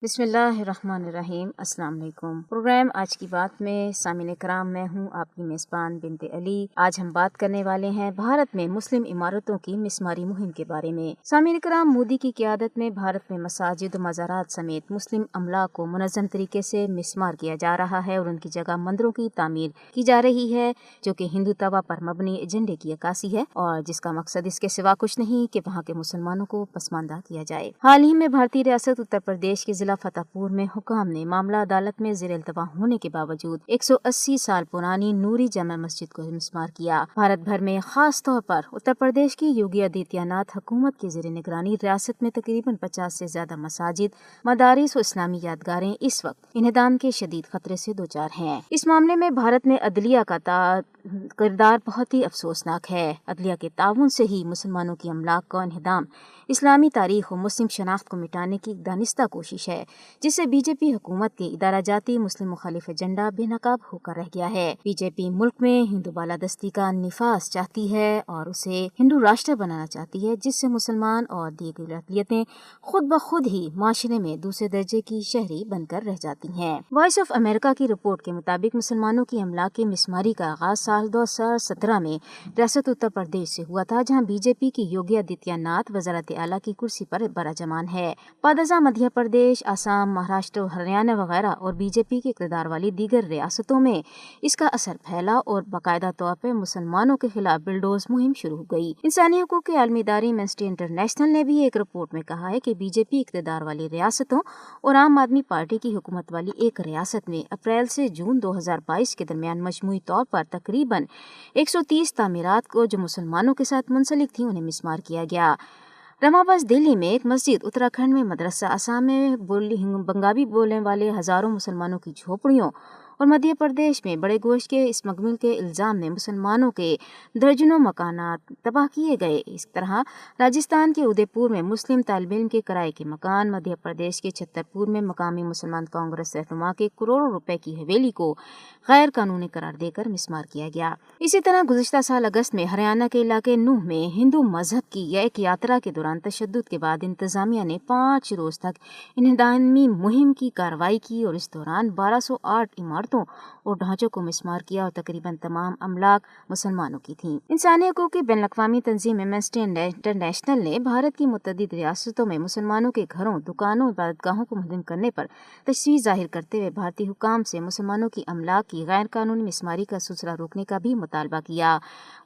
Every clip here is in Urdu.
بسم اللہ الرحمن الرحیم۔ السلام علیکم۔ پروگرام آج کی بات میں سامعین کرام، میں ہوں آپ کی میزبان بنت علی۔ آج ہم بات کرنے والے ہیں بھارت میں مسلم عمارتوں کی مسماری مہم کے بارے میں۔ سامعین کرام، مودی کی قیادت میں بھارت میں مساجد و مزارات سمیت مسلم املاک کو منظم طریقے سے مسمار کیا جا رہا ہے اور ان کی جگہ مندروں کی تعمیر کی جا رہی ہے، جو کہ ہندوتوا پر مبنی ایجنڈے کی عکاسی ہے اور جس کا مقصد اس کے سوا کچھ نہیں کہ وہاں کے مسلمانوں کو پسماندہ کیا جائے۔ حال ہی میں بھارتی ریاست اتر پردیش کے ضلع فتح پور میں حکام نے معاملہ عدالت میں زیر التوا ہونے کے باوجود 180 سال پرانی نوری جامع مسجد کو مسمار کیا۔ بھارت بھر میں خاص طور پر اتر پردیش کی یوگی آدتیہ ناتھ حکومت کے زیر نگرانی ریاست میں تقریباً 50 سے زیادہ مساجد، مدارس و اسلامی یادگاریں اس وقت انہدام کے شدید خطرے سے دوچار ہیں۔ اس معاملے میں بھارت میں عدلیہ کا کردار بہت ہی افسوسناک ہے۔ عدلیہ کے تعاون سے ہی مسلمانوں کی املاک کا انہدام اسلامی تاریخ و مسلم شناخت کو مٹانے کی ایک دانستہ کوشش ہے، جس سے بی جے پی حکومت کے ادارہ جاتی مسلم مخالف ایجنڈا بے نقاب ہو کر رہ گیا ہے۔ بی جے پی ملک میں ہندو بالادستی کا نفاذ چاہتی ہے اور اسے ہندو راشٹر بنانا چاہتی ہے، جس سے مسلمان اور دیگر اقلیتیں خود بخود ہی معاشرے میں دوسرے درجے کی شہری بن کر رہ جاتی ہیں۔ وائس آف امریکہ کی رپورٹ کے مطابق مسلمانوں کی املاک کی مسماری کا آغاز سال 2017 میں ریاست اتر پردیش سے ہوا تھا، جہاں بی جے پی کی یوگی آدتیہ ناتھ وزارت اعلیٰ کی کرسی پر براجمان ہے۔ بعد ازاں مدھیہ پردیش، آسام، مہاراشٹر، ہریانہ وغیرہ اور بی جے پی کے اقتدار والی دیگر ریاستوں میں اس کا اثر پھیلا اور باقاعدہ طور پر مسلمانوں کے خلاف بلڈوز مہم شروع ہو گئی۔ انسانی حقوق کے عالمی ادارے ایمنسٹی انٹرنیشنل نے بھی ایک رپورٹ میں کہا ہے کہ بی جے پی اقتدار والی ریاستوں اور عام آدمی پارٹی کی حکومت والی ایک ریاست میں اپریل سے جون 2022 کے درمیان مجموعی طور پر تقریباً 130 تعمیرات کو جو مسلمانوں کے ساتھ منسلک تھیں انہیں مسمار کیا گیا۔ رمابس دلی میں ایک مسجد، اتراکھنڈ میں مدرسہ، آسام میں بنگالی بولنے والے ہزاروں مسلمانوں کی جھوپڑیوں اور مدھیہ پردیش میں بڑے گوشت کے اسمگلنگ کے الزام میں مسلمانوں کے درجنوں مکانات تباہ کیے گئے۔ اس طرح راجستھان کے ادے پور میں مسلم طالب علم کے کرائے کے مکان، مدھیہ پردیش کے چھتر پور میں مقامی مسلمان کانگریس رہنما کے کروڑوں روپے کی حویلی کو غیر قانونی قرار دے کر مسمار کیا گیا۔ اسی طرح گزشتہ سال اگست میں ہریانہ کے علاقے نوح میں ہندو مذہب کی ایک یاترا کے دوران تشدد کے بعد انتظامیہ نے 5 روز تک انہدامی مہم کی کارروائی کی اور اس دوران 1208 عمارتوں اور ڈھانچوں کو مسمار کیا اور تقریباً تمام املاک مسلمانوں کی تھیں۔ انسانی حقوق کی بین الاقوامی تنظیم ایمنسٹی انٹرنیشنل نے بھارت کی متعدد ریاستوں میں مسلمانوں کے گھروں، دکانوں، عبادت گاہوں کو منہدم کرنے پر تشویش ظاہر کرتے ہوئے بھارتی حکام سے مسلمانوں کی املاک کی غیر قانونی مسماری کا سلسلہ روکنے کا بھی مطالبہ کیا۔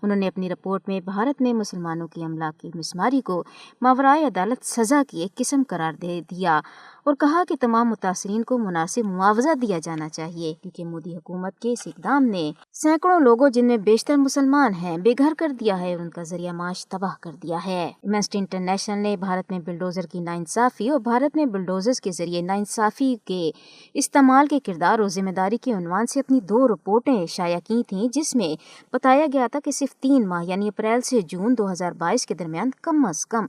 انہوں نے اپنی رپورٹ میں بھارت میں مسلمانوں کی املاک کی مسماری کو ماورائے عدالت سزا کی ایک قسم قرار دے دیا اور کہا کہ تمام متاثرین کو مناسب معاوضہ دیا جانا چاہیے، کیونکہ مودی حکومت کے اس اقدام نے سینکڑوں لوگوں، جن میں بیشتر مسلمان ہیں، بے گھر کر دیا ہے اور ان کا ذریعہ معاش تباہ کر دیا ہے۔ ایمنسٹی انٹرنیشنل نے بھارت میں بلڈوزر کی ناانصافی اور بھارت میں بلڈوزر کے ذریعے ناانصافی کے استعمال کے کردار اور ذمہ داری کے عنوان سے اپنی 2 رپورٹیں شائع کی تھیں، جس میں بتایا گیا تھا کہ صرف 3 ماہ یعنی اپریل سے جون 2022 کے درمیان کم از کم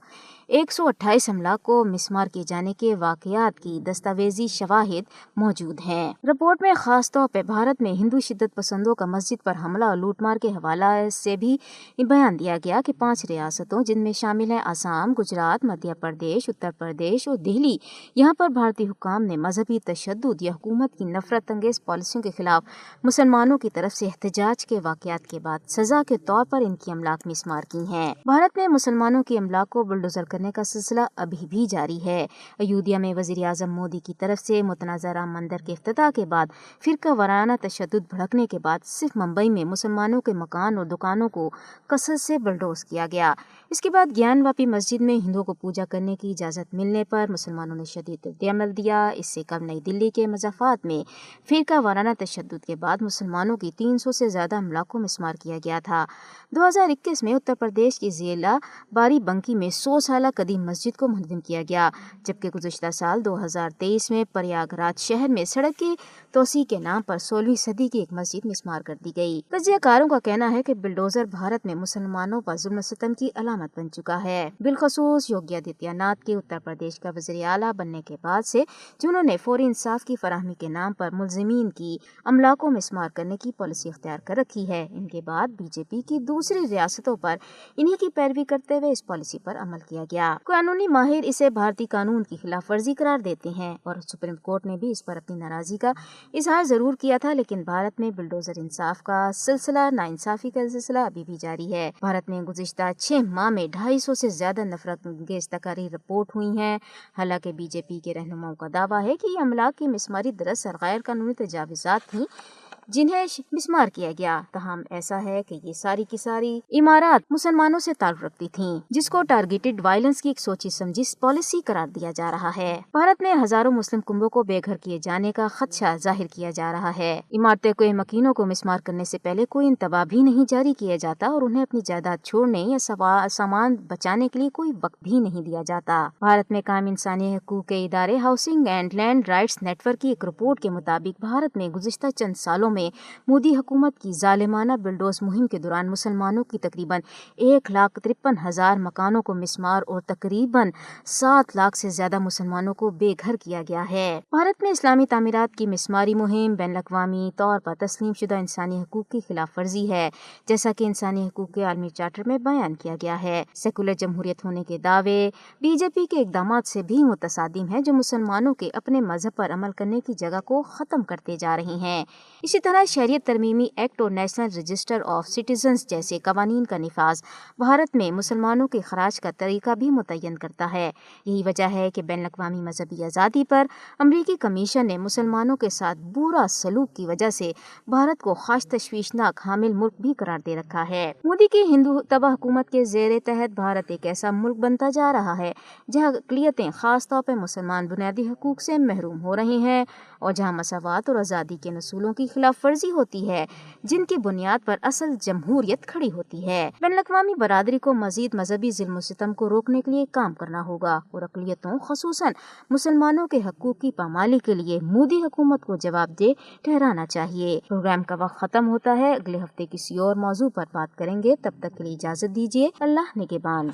128 املاک کو مسمار کیے جانے کے واقعات کی دستاویزی شواہد موجود ہیں۔ رپورٹ میں خاص طور پر بھارت میں ہندو شدت پسندوں کا مسجد پر حملہ اور لوٹ مار کے حوالہ سے بھی بیان دیا گیا کہ 5 ریاستوں، جن میں شامل ہیں آسام، گجرات، مدھیہ پردیش، اتر پردیش اور دہلی، یہاں پر بھارتی حکام نے مذہبی تشدد یا حکومت کی نفرت انگیز پالیسیوں کے خلاف مسلمانوں کی طرف سے احتجاج کے واقعات کے بعد سزا کے طور پر ان کی املاک مسمار کی ہیں۔ بھارت میں مسلمانوں کی املاک کو بلڈوزر کرنے کا سلسلہ ابھی بھی جاری ہے۔ ایودھیا میں وزیر اعظم مودی کی طرف سے متنازع رام مندر کے افتتاح کے بعد فرقہ وارانہ تشدد بھڑکنے کے بعد صرف ممبئی میں مسلمانوں کے مکان اور دکانوں کو کثرت سے بلڈوز کیا گیا۔ اس کے بعد گیان واپی مسجد میں ہندوؤں کو پوجا کرنے کی اجازت ملنے پر مسلمانوں نے شدید رد عمل دیا۔ اس سے قبل نئی دلی کے مضافات میں فرقہ وارانہ تشدد کے بعد مسلمانوں کی 300 سے زیادہ املاک کو مسمار کیا گیا تھا۔ 2021 میں اتر پردیش کے ضلع باری بنکی میں 100 سالہ قدیم مسجد کو منہدم کیا گیا، جبکہ گزشتہ سال 2023 میں پریاگ راج شہر میں سڑک کی توسیع کے نام پر 16ویں صدی کی ایک مسجد مسمار کر دی گئی۔ تجزیہ کاروں کا کہنا ہے کہ بلڈوزر بھارت میں مسلمانوں پر ظلم و ستم کی علامت بن چکا ہے، بالخصوص یوگی آدتیہ ناتھ کے اتر پردیش کا وزیر اعلیٰ بننے کے بعد سے، جنہوں نے فوری انصاف کی فراہمی کے نام پر ملزمین کی املاک کو مسمار کرنے کی پالیسی اختیار کر رکھی ہے۔ ان کے بعد بی جے پی کی دوسری ریاستوں پر انہی کی پیروی کرتے ہوئے اس پالیسی پر عمل کیا گیا۔ قانونی ماہر اسے بھارتی قانون کی خلاف ورزی قرار قرار دیتے ہیں اور سپریم کورٹ نے بھی اس پر اپنی ناراضی کا اظہار ضرور کیا تھا، لیکن بھارت میں بلڈوزر انصاف کا سلسلہ، ناانصافی کا سلسلہ ابھی بھی جاری ہے۔ بھارت میں گزشتہ 6 ماہ میں 250 سے زیادہ نفرت انگیز تقاریر رپورٹ ہوئی ہیں۔ حالانکہ بی جے پی کے رہنماؤں کا دعویٰ ہے کہ یہ املاک کی مسماری دراصل غیر قانونی تجاوزات تھیں جنہیں مسمار کیا گیا، تاہم ایسا ہے کہ یہ ساری کی ساری عمارات مسلمانوں سے تعلق رکھتی تھیں، جس کو ٹارگیٹڈ وائلنس کی ایک سوچی سمجھی پالیسی قرار دیا جا رہا ہے۔ بھارت میں ہزاروں مسلم کنبوں کو بے گھر کیے جانے کا خدشہ ظاہر کیا جا رہا ہے۔ عمارتیں کوئی مکینوں کو مسمار کرنے سے پہلے کوئی انتباہ بھی نہیں جاری کیا جاتا اور انہیں اپنی جائیداد چھوڑنے یا سامان بچانے کے لیے کوئی وقت بھی نہیں دیا جاتا۔ بھارت میں قائم انسانی حقوق کے ادارے housing and land rights network کی ایک رپورٹ کے مطابق بھارت میں گزشتہ چند سالوں میں مودی حکومت کی ظالمانہ بلڈوز مہم کے دوران مسلمانوں کی تقریباً 1,53,000 مکانوں کو مسمار اور تقریباً 7 لاکھ سے زیادہ مسلمانوں کو بے گھر کیا گیا ہے۔ بھارت میں اسلامی تعمیرات کی مسماری مہم بین الاقوامی طور پر تسلیم شدہ انسانی حقوق کی خلاف ورزی ہے، جیسا کہ انسانی حقوق کے عالمی چارٹر میں بیان کیا گیا ہے۔ سیکولر جمہوریت ہونے کے دعوے بی جے پی کے اقدامات سے بھی متصادم ہیں، جو مسلمانوں کے اپنے مذہب پر عمل کرنے کی جگہ کو ختم کرتے جا رہے ہیں۔ اسی طرح شہریت ترمیمی ایکٹ اور نیشنل رجسٹر آف سٹیزنز جیسے قوانین کا نفاذ بھارت میں مسلمانوں کے خراج کا طریقہ بھی متعین کرتا ہے۔ یہی وجہ ہے کہ بین الاقوامی مذہبی آزادی پر امریکی کمیشن نے مسلمانوں کے ساتھ برا سلوک کی وجہ سے بھارت کو خاص تشویشناک حامل ملک بھی قرار دے رکھا ہے۔ مودی کی ہندو تباہ حکومت کے زیر تحت بھارت ایک ایسا ملک بنتا جا رہا ہے جہاں اقلیتیں خاص طور پر مسلمان بنیادی حقوق سے محروم ہو رہے ہیں اور جہاں مساوات اور آزادی کے اصولوں کی خلاف ورزی ہوتی ہے جن کی بنیاد پر اصل جمہوریت کھڑی ہوتی ہے۔ بین الاقوامی برادری کو مزید مذہبی ظلم و ستم کو روکنے کے لیے کام کرنا ہوگا اور اقلیتوں خصوصاً مسلمانوں کے حقوق کی پامالی کے لیے مودی حکومت کو جواب دہ ٹھہرانا چاہیے۔ پروگرام کا وقت ختم ہوتا ہے، اگلے ہفتے کسی اور موضوع پر بات کریں گے، تب تک کے لیے اجازت دیجیے۔ اللہ نگہبان۔